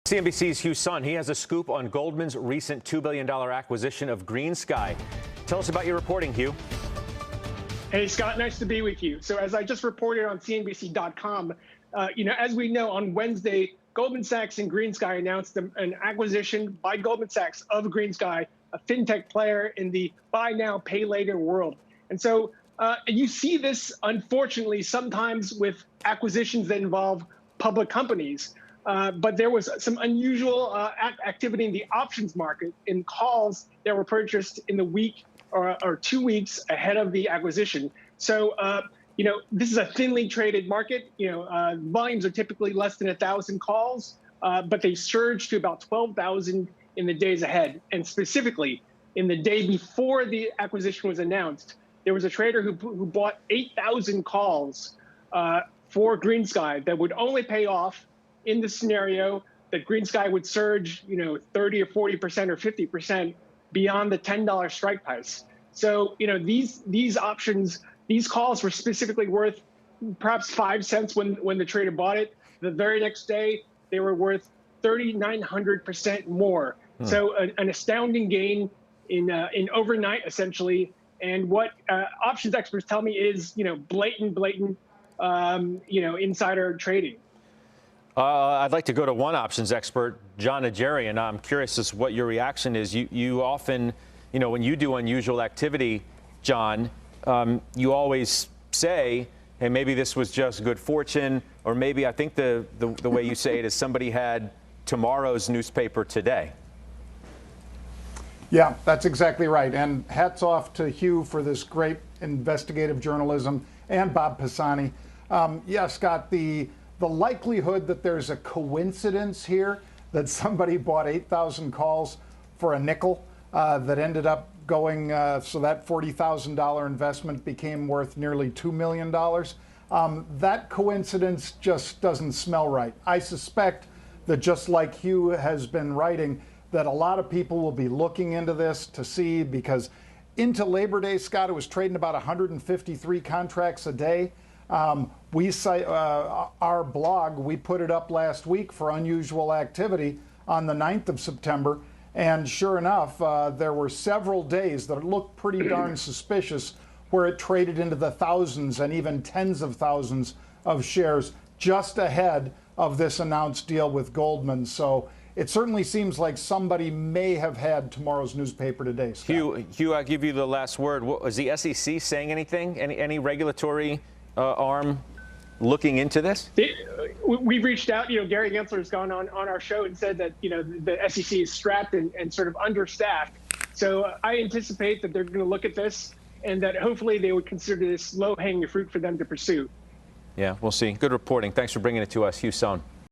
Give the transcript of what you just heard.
CNBC's Hugh Sun, he has a scoop on Goldman's recent $2 billion acquisition of Greensky. Tell us about your reporting, Hugh. Hey, Scott, nice to be with you. So as I just reported on CNBC.com, as we know, on Wednesday, Goldman Sachs and Greensky announced an acquisition by Goldman Sachs of Greensky, a fintech player in the buy now, pay later world. And so you see this, unfortunately, sometimes with acquisitions that involve public companies. But there was some unusual activity in the options market in calls that were purchased in the week or 2 weeks ahead of the acquisition. So, this is a thinly traded market. Volumes are typically less than 1,000 calls, but they surged to about 12,000 in the days ahead. And specifically, in the day before the acquisition was announced, there was a trader who bought 8,000 calls for Greensky that would only pay off in the scenario that Greensky would surge, 30 or 40% or 50% beyond the $10 strike price. So, these options, these calls were specifically worth perhaps 5 cents when the trader bought it. The very next day, they were worth 3,900% more. So an astounding gain in overnight, essentially. And what options experts tell me is, blatant, insider trading. I'd like to go to one options expert, John Najarian. I'm curious as to what your reaction is. You often, when you do unusual activity, John, you always say, hey, maybe this was just good fortune, or maybe I think the way you say it is somebody had tomorrow's newspaper today. Yeah, that's exactly right. And hats off to Hugh for this great investigative journalism, and Bob Pisani. Yeah, Scott, the likelihood that there's a coincidence here that somebody bought 8,000 calls for a nickel that ended up going, so that $40,000 investment became worth nearly $2 million. That coincidence just doesn't smell right. I suspect that, just like Hugh has been writing, that a lot of people will be looking into this to see, because into Labor Day, Scott, it was trading about 153 contracts a day. We cite our blog, we put it up last week for unusual activity on the 9th of September. And sure enough, there were several days that looked pretty darn suspicious where it traded into the thousands and even tens of thousands of shares just ahead of this announced deal with Goldman. So it certainly seems like somebody may have had tomorrow's newspaper today, Scott. Hugh, I'll give you the last word. Was the SEC saying anything? Any regulatory arm looking into this? We've reached out. Gary Gensler's gone on our show and said that the SEC is strapped and sort of understaffed. So I anticipate that they're going to look at this and that hopefully they would consider this low-hanging fruit for them to pursue. Yeah, we'll see. Good reporting. Thanks for bringing it to us, Hugh Sun.